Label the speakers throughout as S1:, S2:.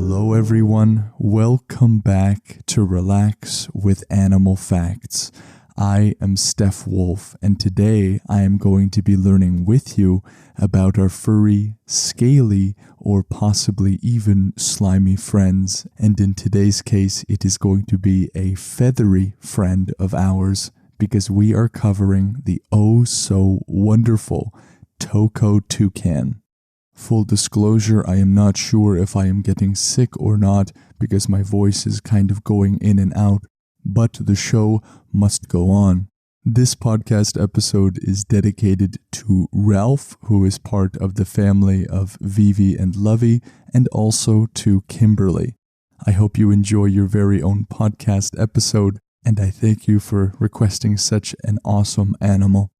S1: Hello everyone, welcome back to Relax with Animal Facts. I am Steph Wolf, and today I am going to be learning with you about our furry, scaly, or possibly even slimy friends. And in today's case, it is going to be a feathery friend of ours because we are covering the oh so wonderful Toco toucan. Full disclosure, I am not sure if I am getting sick or not because my voice is kind of going in and out, but the show must go on. This podcast episode is dedicated to Ralph, who is part of the family of Vivi and Lovey, and also to Kimberly. I hope you enjoy your very own podcast episode, and I thank you for requesting such an awesome animal.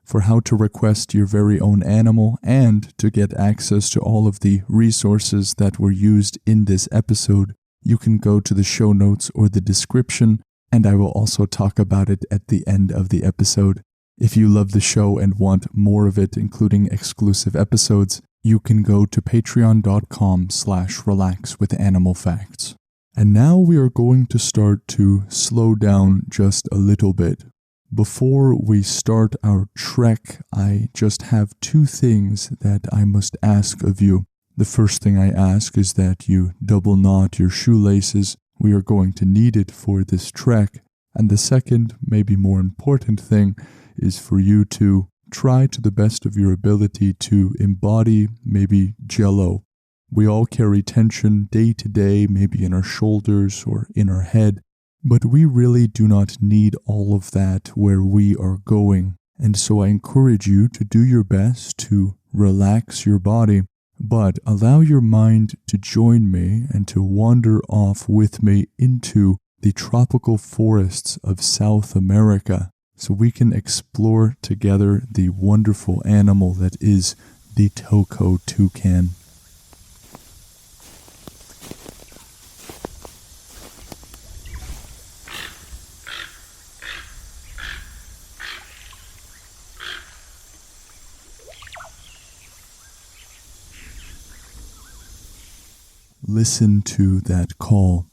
S1: For how to request your very own animal and to get access to all of the resources that were used in this episode, you can go to the show notes or the description, and I will also talk about it at the end of the episode. If you love the show and want more of it, including exclusive episodes, you can go to patreon.com/relaxwithanimalfacts. And now we are going to start to slow down just a little bit. Before we start our trek, I just have two things that I must ask of you. The first thing I ask is that you double knot your shoelaces. We are going to need it for this trek. And the second, maybe more important thing, is for you to try to the best of your ability to embody maybe Jell-O. We all carry tension day to day, maybe in our shoulders or in our head. But we really do not need all of that where we are going. And so I encourage you to do your best to relax your body, but allow your mind to join me and to wander off with me into the tropical forests of South America so we can explore together the wonderful animal that is the Toco toucan. Listen to that call.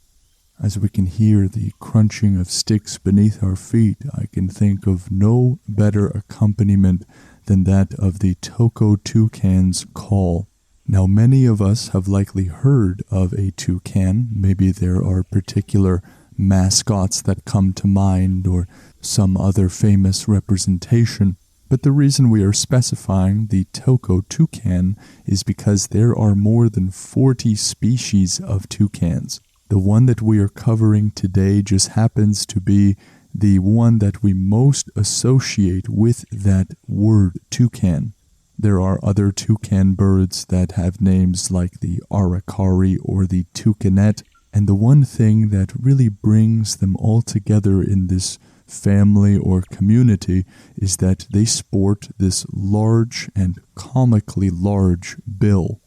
S1: As we can hear the crunching of sticks beneath our feet, I can think of no better accompaniment than that of the Toco toucan's call. Now, many of us have likely heard of a toucan. Maybe there are particular mascots that come to mind or some other famous representation. But the reason we are specifying the Toco toucan is because there are more than 40 species of toucans. The one that we are covering today just happens to be the one that we most associate with that word toucan. There are other toucan birds that have names like the aracari or the toucanet, and the one thing that really brings them all together in this family or community is that they sport this large and comically large bill.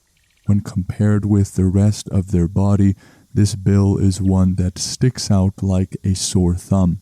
S1: When compared with the rest of their body, this bill is one that sticks out like a sore thumb.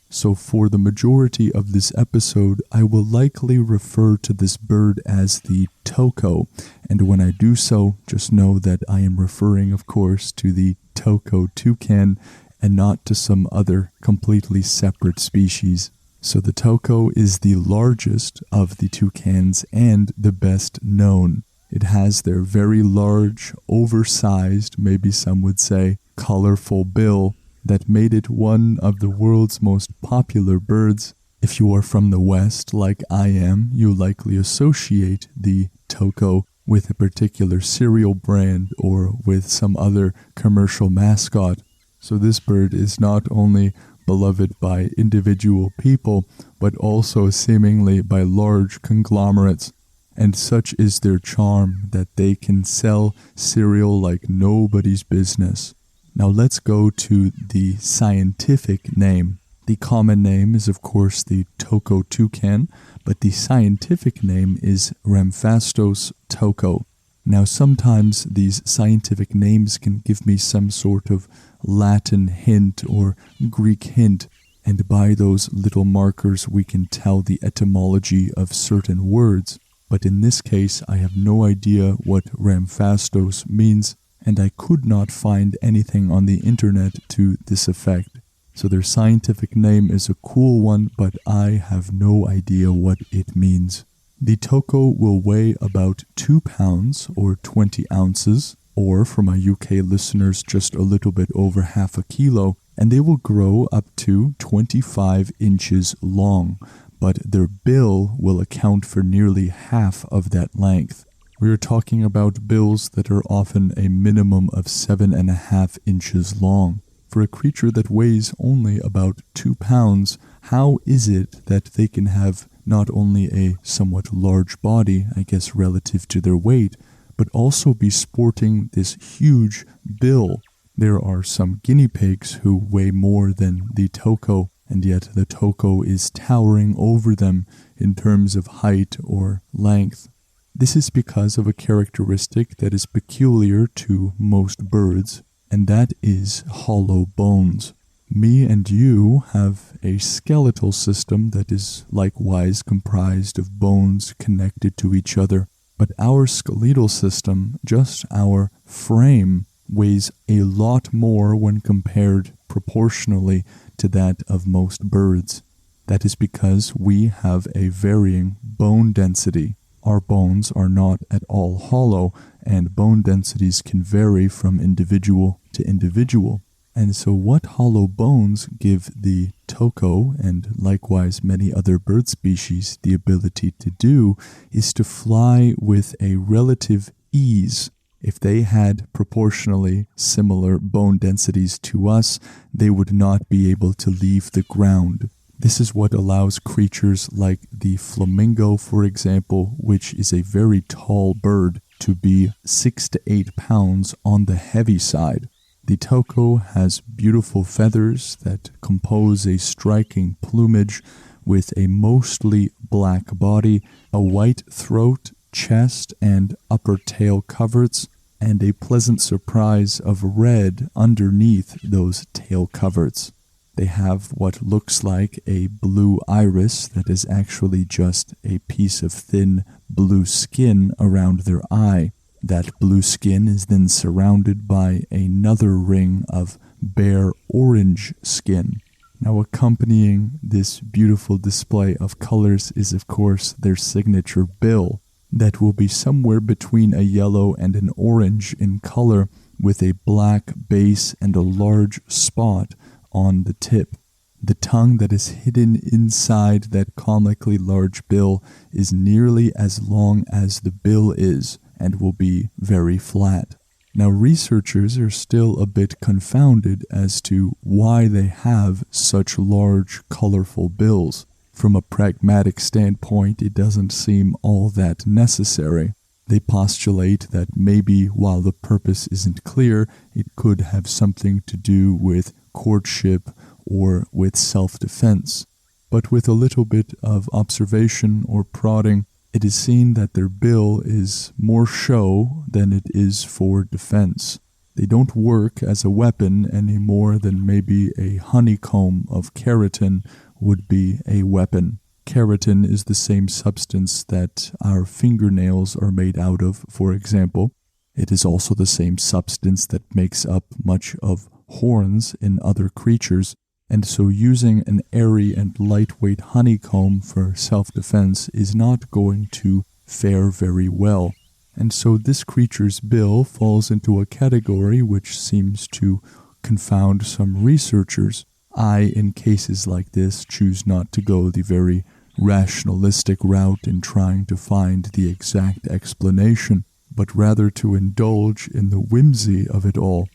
S1: So for the majority of this episode, I will likely refer to this bird as the Toco, and when I do so, just know that I am referring, of course, to the Toco toucan and not to some other completely separate species. So the Toco is the largest of the toucans and the best known. It has their very large, oversized, maybe some would say, colorful bill that made it one of the world's most popular birds. If you are from the West, like I am, you likely associate the Toco with a particular cereal brand or with some other commercial mascot. So this bird is not only beloved by individual people, but also seemingly by large conglomerates. And such is their charm that they can sell cereal like nobody's business. Now let's go to the scientific name. The common name is of course the Toco toucan, but the scientific name is Rhamphastos toco. Now sometimes these scientific names can give me some sort of Latin hint or Greek hint, and by those little markers we can tell the etymology of certain words. But in this case, I have no idea what Rhamphastos means, and I could not find anything on the internet to this effect. So their scientific name is a cool one, but I have no idea what it means. The toko will weigh about 2 pounds or 20 ounces, or for my UK listeners, just a little bit over half a kilo, and they will grow up to 25 inches long, but their bill will account for nearly half of that length. We are talking about bills that are often a minimum of 7.5 inches long. For a creature that weighs only about 2 pounds, how is it that they can have not only a somewhat large body, I guess relative to their weight, but also be sporting this huge bill? There are some guinea pigs who weigh more than the toko, and yet the toko is towering over them in terms of height or length. This is because of a characteristic that is peculiar to most birds, and that is hollow bones. Me and you have a skeletal system that is likewise comprised of bones connected to each other, but our skeletal system, just our frame, weighs a lot more when compared proportionally to that of most birds. That is because we have a varying bone density. Our bones are not at all hollow, and bone densities can vary from individual to individual. And so what hollow bones give the toko, and likewise many other bird species, the ability to do is to fly with a relative ease. If they had proportionally similar bone densities to us, they would not be able to leave the ground. This is what allows creatures like the flamingo, for example, which is a very tall bird, to be 6 to 8 pounds on the heavy side. The toko has beautiful feathers that compose a striking plumage with a mostly black body, a white throat, chest, and upper tail coverts, and a pleasant surprise of red underneath those tail coverts. They have what looks like a blue iris that is actually just a piece of thin blue skin around their eye. That blue skin is then surrounded by another ring of bare orange skin. Now, accompanying this beautiful display of colors is, of course, their signature bill that will be somewhere between a yellow and an orange in color, with a black base and a large spot on the tip. The tongue that is hidden inside that comically large bill is nearly as long as the bill is, and will be very flat. Now, researchers are still a bit confounded as to why they have such large, colorful bills. From a pragmatic standpoint, it doesn't seem all that necessary. They postulate that maybe while the purpose isn't clear, it could have something to do with courtship or with self-defense. But with a little bit of observation or prodding, it is seen that their bill is more show than it is for defense. They don't work as a weapon any more than maybe a honeycomb of keratin would be a weapon. Keratin is the same substance that our fingernails are made out of, for example. It is also the same substance that makes up much of horns in other creatures, and so using an airy and lightweight honeycomb for self-defense is not going to fare very well. And so this creature's bill falls into a category which seems to confound some researchers. I, in cases like this, choose not to go the very rationalistic route in trying to find the exact explanation, but rather to indulge in the whimsy of it all.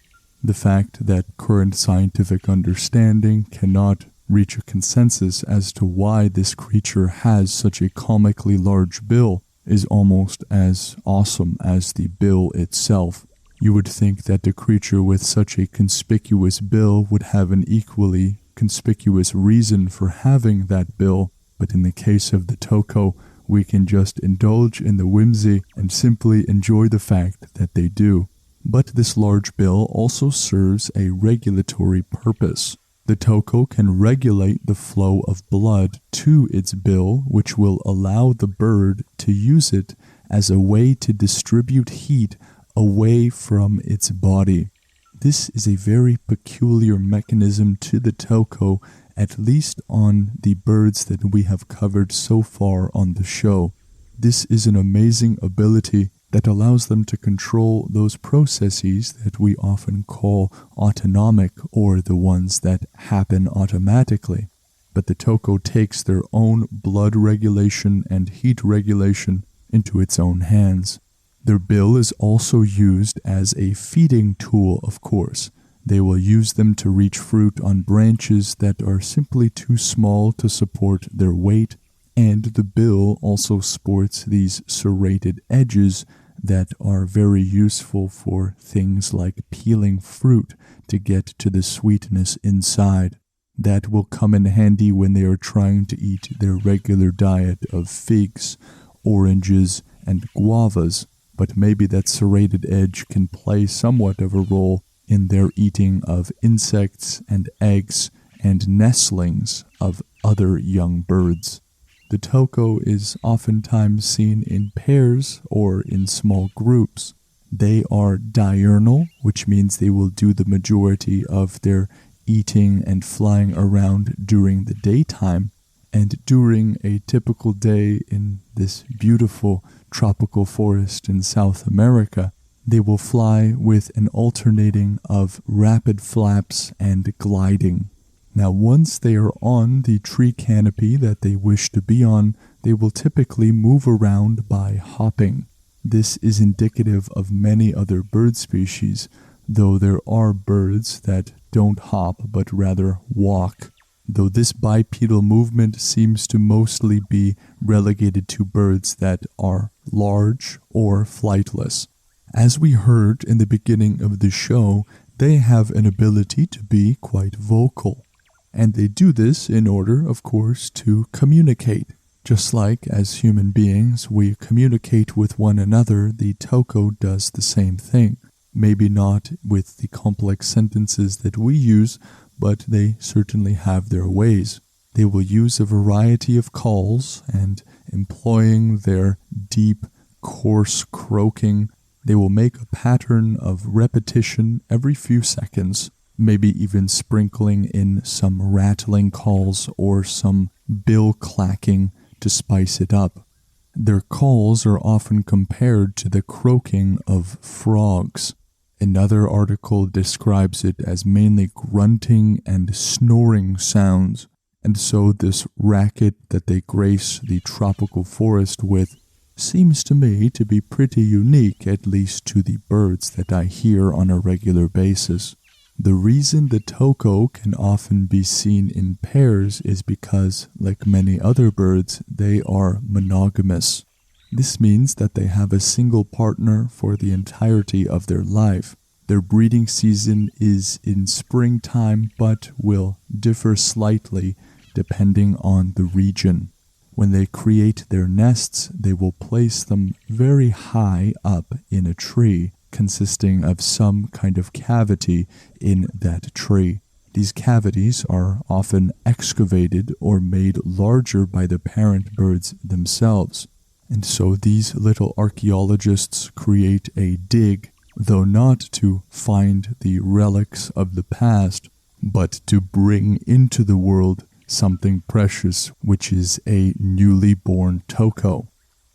S1: The fact that current scientific understanding cannot reach a consensus as to why this creature has such a comically large bill is almost as awesome as the bill itself. You would think that the creature with such a conspicuous bill would have an equally conspicuous reason for having that bill, but in the case of the toko, we can just indulge in the whimsy and simply enjoy the fact that they do. But this large bill also serves a regulatory purpose. The toko can regulate the flow of blood to its bill, which will allow the bird to use it as a way to distribute heat away from its body. This is a very peculiar mechanism to the toko, at least on the birds that we have covered so far on the show. This is an amazing ability that allows them to control those processes that we often call autonomic, or the ones that happen automatically. But the toko takes their own blood regulation and heat regulation into its own hands. Their bill is also used as a feeding tool, of course. They will use them to reach fruit on branches that are simply too small to support their weight, and the bill also sports these serrated edges that are very useful for things like peeling fruit to get to the sweetness inside. That will come in handy when they are trying to eat their regular diet of figs, oranges, and guavas, but maybe that serrated edge can play somewhat of a role in their eating of insects and eggs and nestlings of other young birds. The toko is oftentimes seen in pairs or in small groups. They are diurnal, which means they will do the majority of their eating and flying around during the daytime, and during a typical day in this beautiful tropical forest in South America, they will fly with an alternating of rapid flaps and gliding. Now, once they are on the tree canopy that they wish to be on, they will typically move around by hopping. This is indicative of many other bird species, though there are birds that don't hop but rather walk, though this bipedal movement seems to mostly be relegated to birds that are large or flightless. As we heard in the beginning of the show, they have an ability to be quite vocal. And they do this in order, of course, to communicate. Just like as human beings we communicate with one another, the toko does the same thing. Maybe not with the complex sentences that we use, but they certainly have their ways. They will use a variety of calls, and employing their deep, coarse croaking, they will make a pattern of repetition every few seconds, maybe even sprinkling in some rattling calls or some bill clacking to spice it up. Their calls are often compared to the croaking of frogs. Another article describes it as mainly grunting and snoring sounds, and so this racket that they grace the tropical forest with seems to me to be pretty unique, at least to the birds that I hear on a regular basis. The reason the toko can often be seen in pairs is because, like many other birds, they are monogamous. This means that they have a single partner for the entirety of their life. Their breeding season is in springtime, but will differ slightly depending on the region. When they create their nests, they will place them very high up in a tree, consisting of some kind of cavity in that tree. These cavities are often excavated or made larger by the parent birds themselves. And so these little archaeologists create a dig, though not to find the relics of the past, but to bring into the world something precious, which is a newly born toko.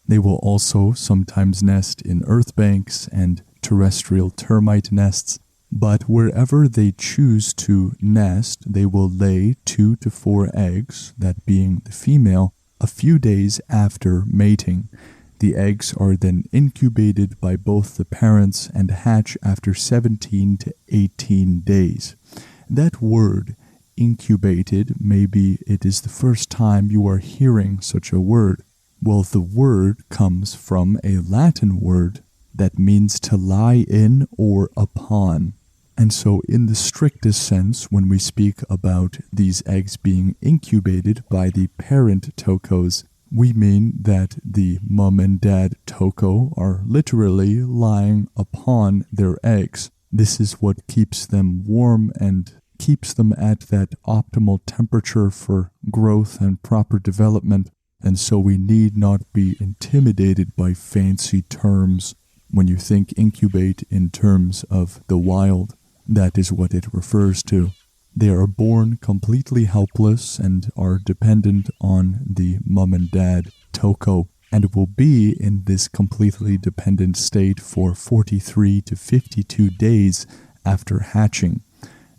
S1: They will also sometimes nest in earth banks and terrestrial termite nests, but wherever they choose to nest, they will lay 2 to 4 eggs, that being the female, a few days after mating. The eggs are then incubated by both the parents and hatch after 17 to 18 days. That word, incubated, maybe it is the first time you are hearing such a word. Well, the word comes from a Latin word that means to lie in or upon. And so in the strictest sense, when we speak about these eggs being incubated by the parent tokos, we mean that the mom and dad toko are literally lying upon their eggs. This is what keeps them warm and keeps them at that optimal temperature for growth and proper development. And so we need not be intimidated by fancy terms When you think incubate in terms of the wild, that is what it refers to. They are born completely helpless and are dependent on the mom and dad, toko, and will be in this completely dependent state for 43 to 52 days after hatching.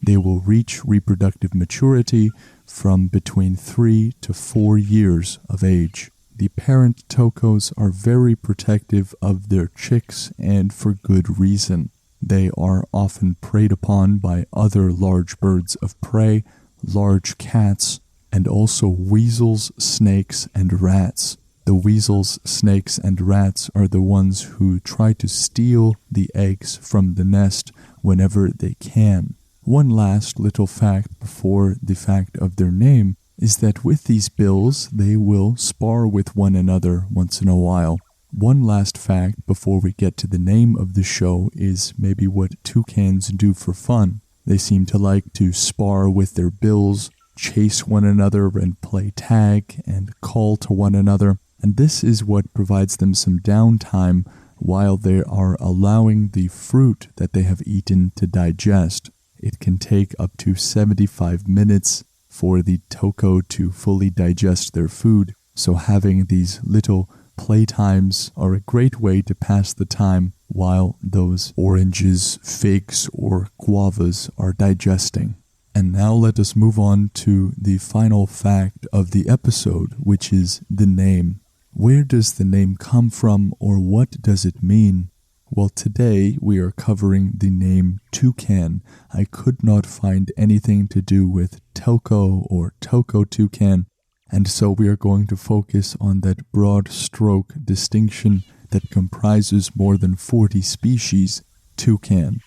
S1: They will reach reproductive maturity from between 3 to 4 years of age. The parent tokos are very protective of their chicks, and for good reason. They are often preyed upon by other large birds of prey, large cats, and also weasels, snakes, and rats. The weasels, snakes, and rats are the ones who try to steal the eggs from the nest whenever they can. One last little fact before the fact of their name is that with these bills, they will spar with one another once in a while. One last fact before we get to the name of the show is maybe what toucans do for fun. They seem to like to spar with their bills, chase one another, and play tag and call to one another. And this is what provides them some downtime while they are allowing the fruit that they have eaten to digest. It can take up to 75 minutes for the toko to fully digest their food, so having these little playtimes are a great way to pass the time while those oranges, figs, or guavas are digesting. And now let us move on to the final fact of the episode, which is the name. Where does the name come from, or what does it mean? Well, today we are covering the name toucan. I could not find anything to do with toko or toko toucan, and so we are going to focus on that broad stroke distinction that comprises more than 40 species, toucan.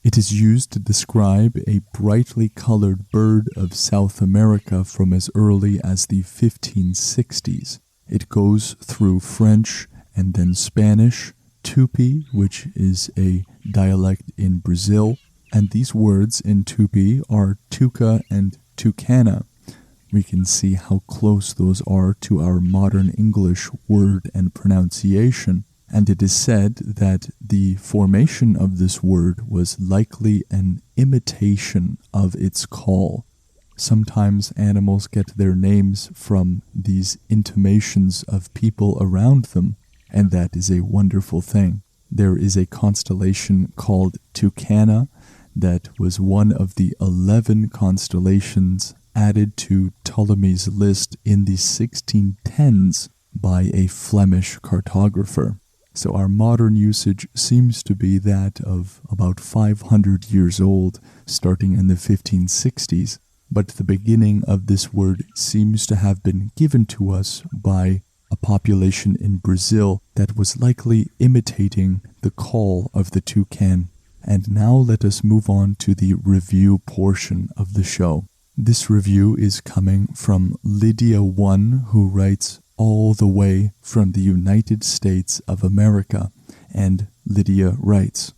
S1: It is used to describe a brightly colored bird of South America from as early as the 1560s. It goes through French and then Spanish, Tupi, which is a dialect in Brazil, and these words in Tupi are tuca and tucana. We can see how close those are to our modern English word and pronunciation, and it is said that the formation of this word was likely an imitation of its call. Sometimes animals get their names from these intimations of people around them, and that is a wonderful thing. There is a constellation called Tucana that was one of the 11 constellations added to Ptolemy's list in the 1610s by a Flemish cartographer. So our modern usage seems to be that of about 500 years old, starting in the 1560s, but the beginning of this word seems to have been given to us by a population in Brazil that was likely imitating the call of the toucan. And now let us move on to the review portion of the show. This review is coming from Lydia1, who writes all the way from the United States of America. And Lydia writes,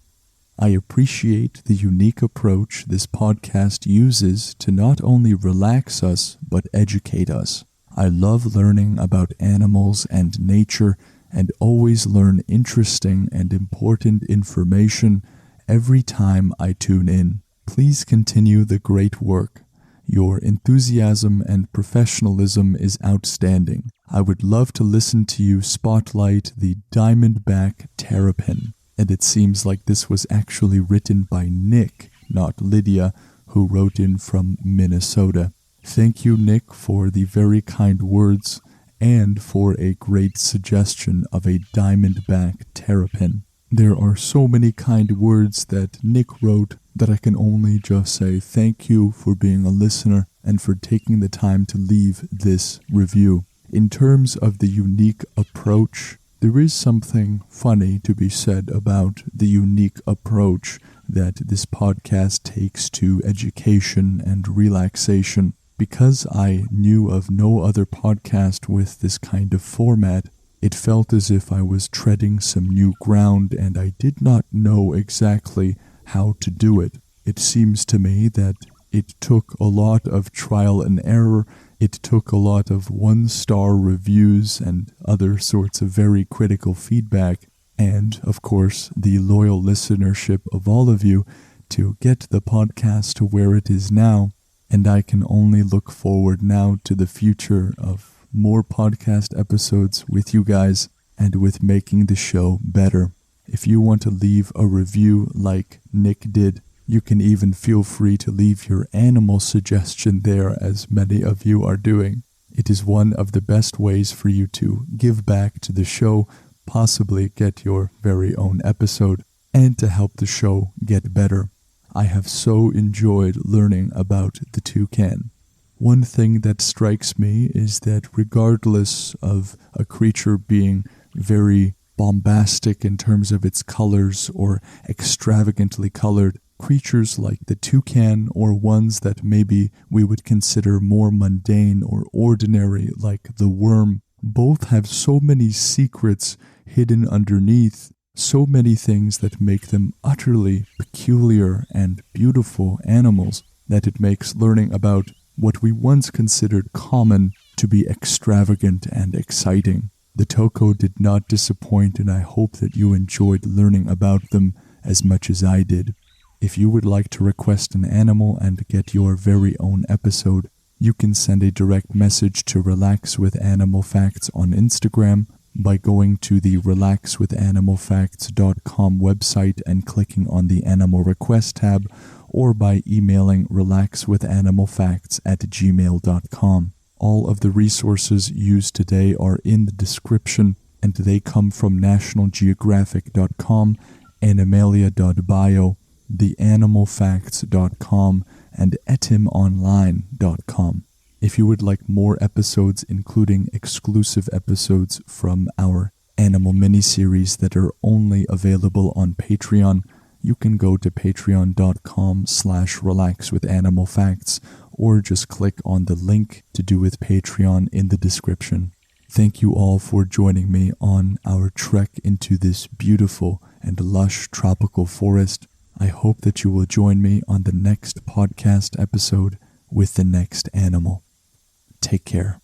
S1: I appreciate the unique approach this podcast uses to not only relax us, but educate us. I love learning about animals and nature and always learn interesting and important information every time I tune in. Please continue the great work. Your enthusiasm and professionalism is outstanding. I would love to listen to you spotlight the diamondback terrapin. And it seems like this was actually written by Nick, not Lydia, who wrote in from Minnesota. Thank you, Nick, for the very kind words and for a great suggestion of a diamondback terrapin. There are so many kind words that Nick wrote that I can only just say thank you for being a listener and for taking the time to leave this review. In terms of the unique approach, there is something funny to be said about the unique approach that this podcast takes to education and relaxation. Because I knew of no other podcast with this kind of format, it felt as if I was treading some new ground and I did not know exactly how to do it. It seems to me that it took a lot of trial and error. It took a lot of 1-star reviews and other sorts of very critical feedback. and, of course, the loyal listenership of all of you to get the podcast to where it is now. And I can only look forward now to the future of more podcast episodes with you guys and with making the show better. If you want to leave a review like Nick did, you can even feel free to leave your animal suggestion there, as many of you are doing. It is one of the best ways for you to give back to the show, possibly get your very own episode, and to help the show get better. I have so enjoyed learning about the toucan. One thing that strikes me is that regardless of a creature being very bombastic in terms of its colors or extravagantly colored, creatures like the toucan, or ones that maybe we would consider more mundane or ordinary like the worm, both have so many secrets hidden underneath, so many things that make them utterly peculiar and beautiful animals, that it makes learning about what we once considered common to be extravagant and exciting. The Toko did not disappoint, and I hope that you enjoyed learning about them as much as I did. If you would like to request an animal and get your very own episode, you can send a direct message to Relax with Animal Facts on Instagram by going to the relaxwithanimalfacts.com website and clicking on the Animal Request tab, or by emailing relaxwithanimalfacts@gmail.com. All of the resources used today are in the description, and they come from nationalgeographic.com, animalia.bio, theanimalfacts.com, and etimonline.com. If you would like more episodes, including exclusive episodes from our animal miniseries that are only available on Patreon, you can go to patreon.com/relaxwithanimalfacts, or just click on the link to do with Patreon in the description. Thank you all for joining me on our trek into this beautiful and lush tropical forest. I hope that you will join me on the next podcast episode with the next animal. Take care.